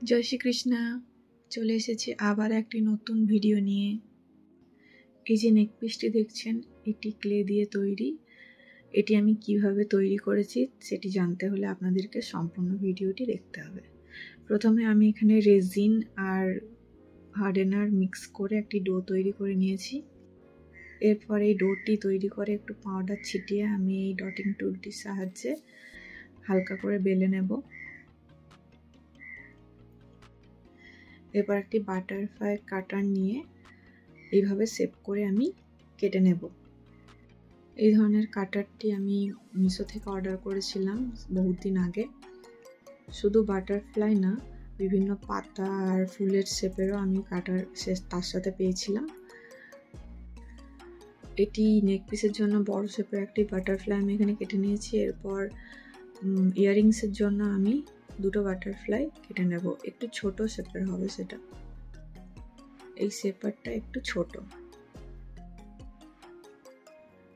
জয় শ্রীকৃষ্ণা। চলে এসেছি আবার একটি নতুন ভিডিও নিয়ে। এই যে নেক পিসটি দেখছেন, এটি ক্লে দিয়ে তৈরি। এটি আমি কিভাবে তৈরি করেছি সেটি জানতে হলে আপনাদেরকে সম্পূর্ণ ভিডিওটি দেখতে হবে। প্রথমে আমি এখানে রেজিন আর হার্ডেনার মিক্স করে একটি ডো তৈরি করে নিয়েছি। এরপর এই ডোটি তৈরি করে একটু পাউডার ছিটিয়ে আমি এই ডটিং টুলটির সাহায্যে হালকা করে বেলে নেব। এবার একটি বাটারফ্লাই কাটার নিয়ে এইভাবে শেপ করে আমি কেটে নেব। এই ধরনের কাটারটি আমি মিশো থেকে অর্ডার করেছিলাম বহুদিন আগে। শুধু বাটারফ্লাই না, বিভিন্ন পাতা আর ফুলের শেপেরও আমি কাটার তার সাথে পেয়েছিলাম। এটি নেক পিসের জন্য বড় শেপের একটি বাটারফ্লাই আমি এখানে কেটে নিয়েছি। এরপর ইয়াররিংসের জন্য আমি দুটো বাটারফ্লাই কেটে নেব। একটু ছোট শেপের হবে সেটা, এই শেপারটা একটু ছোট।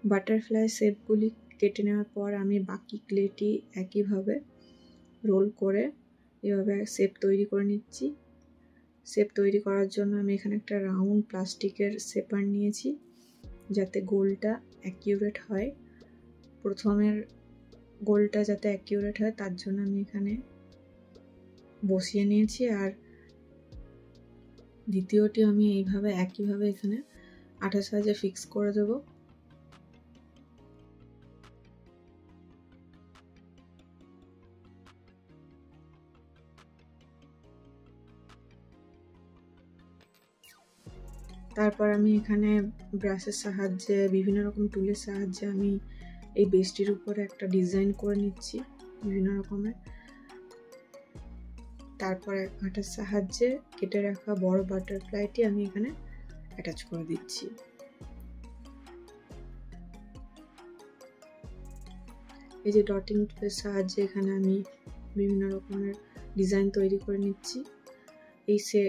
বাটারফ্লাই শেপগুলি কেটে নেওয়ার পর আমি বাকি ক্লেটি একইভাবে রোল করে এভাবে শেপ তৈরি করে নিচ্ছি। শেপ তৈরি করার জন্য আমি এখানে একটা রাউন্ড প্লাস্টিকের শেপার নিয়েছি, যাতে গোলটা অ্যাকিউরেট হয়। প্রথমের গোলটা যাতে অ্যাকিউরেট হয় তার জন্য আমি এখানে বসিয়ে নিয়েছি, আর দ্বিতীয়টি আমি এইভাবে একইভাবে এখানে আঠার সাহায্যে ফিক্স করে দেবো। তারপর আমি এখানে ব্রাশের সাহায্যে, বিভিন্ন রকম টুলের সাহায্যে আমি এই বেসটির উপরে একটা ডিজাইন করে নিচ্ছি বিভিন্ন রকমের। তারপরে আঠার সাহায্যে কেটে রাখা বড় বাটারফ্লাইটি আমি এখানে অ্যাটাচ করে দিচ্ছি। এই যে ডটিং টুলের সাহায্যে এখানে আমি বিভিন্ন রকমের ডিজাইন তৈরি করে নিচ্ছি।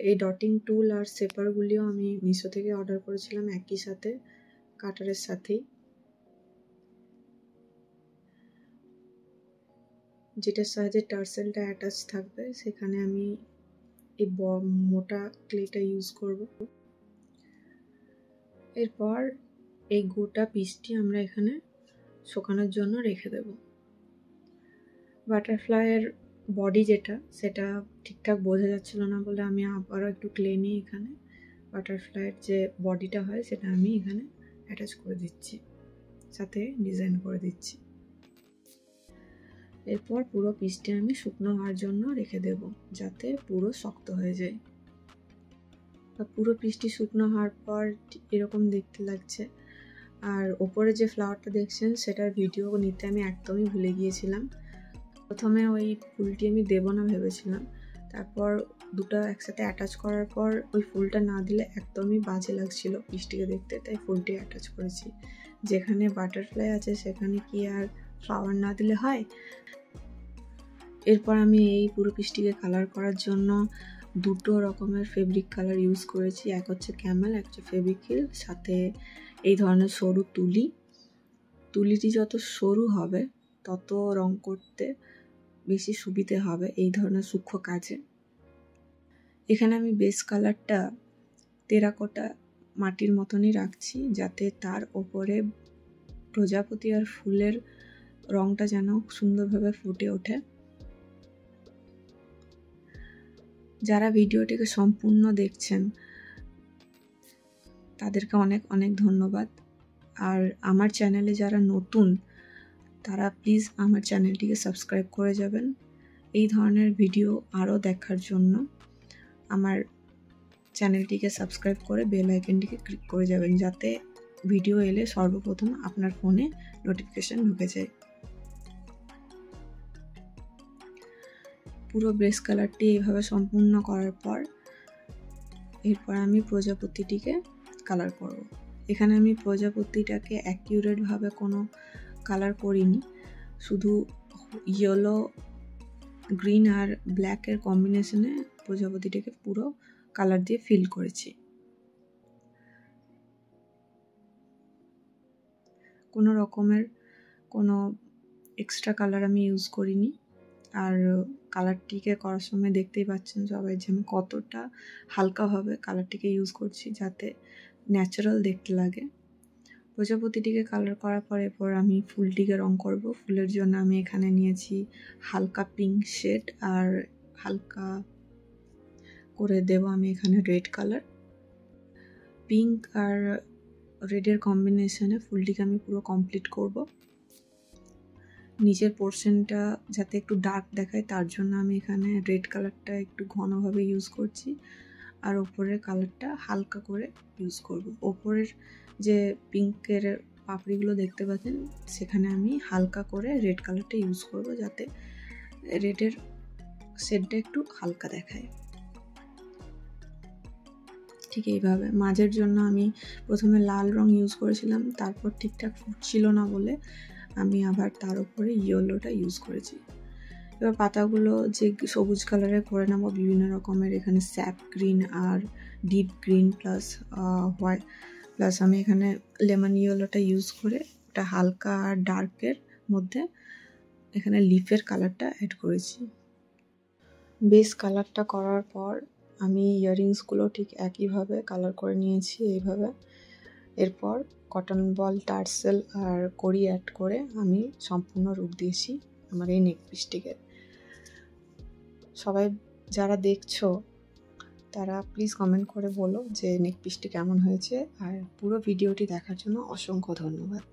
এই ডটিং টুল আর শেপারগুলিও আমি মিশো থেকে অর্ডার করেছিলাম একই সাথে কাটারের সাথেই, যেটার সাহায্যে টার্সেলটা অ্যাটাচ থাকবে। সেখানে আমি এই মোটা ক্লেটা ইউজ করব। এরপর এই গোটা পিসটি আমরা এখানে শুকানোর জন্য রেখে দেব। বাটারফ্লাইয়ের বডি সেটা ঠিকঠাক বোঝা যাচ্ছিল না বলে আমি আবারও একটু ক্লে নিয়ে এখানে বাটারফ্লাইয়ের যে বডিটা হয় সেটা আমি এখানে অ্যাটাচ করে দিচ্ছি, সাথে ডিজাইন করে দিচ্ছি। এরপর পুরো পিসটি আমি শুকনো হওয়ার জন্য রেখে দেব, যাতে পুরো শক্ত হয়ে যায়। পুরো পিসটি শুকনো হওয়ার পর এরকম দেখতে লাগছে। আর ওপরে যে ফ্লাওয়ারটা দেখছেন সেটার ভিডিও নিতে আমি একদমই ভুলে গিয়েছিলাম। প্রথমে ওই ফুলটি আমি দেবো না ভেবেছিলাম, তারপর দুটো একসাথে অ্যাটাচ করার পর ওই ফুলটা না দিলে একদমই বাজে লাগছিল পিসটিকে দেখতে, তাই ফুলটি অ্যাটাচ করেছি। যেখানে বাটারফ্লাই আছে সেখানে কি আর ফ্লাওয়ার না দিলে হয়। এরপর আমি এই পুরো পিসটিকে কালার করার জন্য দুটো রকমের ফেব্রিক কালার ইউজ করেছি। এক হচ্ছে ক্যামেল, এক হচ্ছে ফেবিক্রিল, সাথে এই ধরনের সরু তুলিটি যত সরু হবে তত রং করতে বেশি সুবিধে হবে এই ধরনের সূক্ষ্ম কাজে। এখানে আমি বেস কালারটা টেরাকোটা মাটির মতনই রাখছি, যাতে তার ওপরে প্রজাপতি আর ফুলের রংটা যেন সুন্দরভাবে ফুটে ওঠে। যারা ভিডিওটিকে সম্পূর্ণ দেখছেন তাদেরকে অনেক অনেক ধন্যবাদ। আর আমার চ্যানেলে যারা নতুন তারা প্লিজ আমার চ্যানেলটিকে সাবস্ক্রাইব করে যাবেন। এই ধরনের ভিডিও আরও দেখার জন্য আমার চ্যানেলটিকে সাবস্ক্রাইব করে বেল আইকনটিকে ক্লিক করে যাবেন, যাতে ভিডিও এলে সর্বপ্রথম আপনার ফোনে নোটিফিকেশন ঢুকে যায়। পুরো বেস কালারটি এইভাবে সম্পূর্ণ করার পর এরপর আমি প্রজাপতিটিকে কালার করব। এখানে আমি প্রজাপতিটাকে অ্যাকিউরেটভাবে কোনো কালার করিনি, শুধু ইয়েলো, গ্রিন আর ব্ল্যাকের কম্বিনেশনে প্রজাপতিটাকে পুরো কালার দিয়ে ফিল করেছি। কোনো রকমের কোনো এক্সট্রা কালার আমি ইউজ করিনি। আর কালারটিকে করার সময় দেখতেই পাচ্ছেন সবাই যে আমি কতটা হালকাভাবে কালারটিকে ইউজ করছি যাতে ন্যাচারাল দেখতে লাগে। প্রজাপতিটিকে কালার করার পর এরপর আমি ফুলটিকে রং করব। ফুলের জন্য আমি এখানে নিয়েছি হালকা পিঙ্ক শেড আর হালকা করে দেব আমি এখানে রেড কালার। পিঙ্ক আর রেডের কম্বিনেশনে ফুলটিকে আমি পুরো কমপ্লিট করব। নিচের পোর্শনটা যাতে একটু ডার্ক দেখায় তার জন্য আমি এখানে রেড কালারটা একটু ঘনভাবে ইউজ করছি আর ওপরের কালারটা হালকা করে ইউজ করব। ওপরের যে পিঙ্কের পাপড়িগুলো দেখতে পাচ্ছেন সেখানে আমি হালকা করে রেড কালারটা ইউজ করব যাতে রেডের শেডটা একটু হালকা দেখায়। ঠিক এইভাবে মাঝের জন্য আমি প্রথমে লাল রং ইউজ করেছিলাম, তারপর ঠিকঠাক ফুটছিল না বলে আমি আবার তার উপরে ইয়েলোটা ইউজ করেছি। এবার পাতাগুলো যে সবুজ কালারে করে নেব বিভিন্ন রকমের, এখানে স্যাপ গ্রিন আর deep green plus white plus আমি এখানে লেমন ইয়েলোটা ইউজ করে ওটা হালকা আর ডার্কের মধ্যে এখানে লিফের কালারটা অ্যাড করেছি। বেস কালারটা করার পর আমি ইয়াররিংসগুলো ঠিক একইভাবে কালার করে নিয়েছি এইভাবে। এরপর কটন বল, টার্সেল আর কড়ি অ্যাড করে আমি সম্পূর্ণ রূপ দিয়েছি আমার এই নেক পিসটিকে। সবাই যারা দেখছো তারা প্লিজ কমেন্ট করে বলো যে নেক পিসটি কেমন হয়েছে, আর পুরো ভিডিওটি দেখার জন্য অসংখ্য ধন্যবাদ।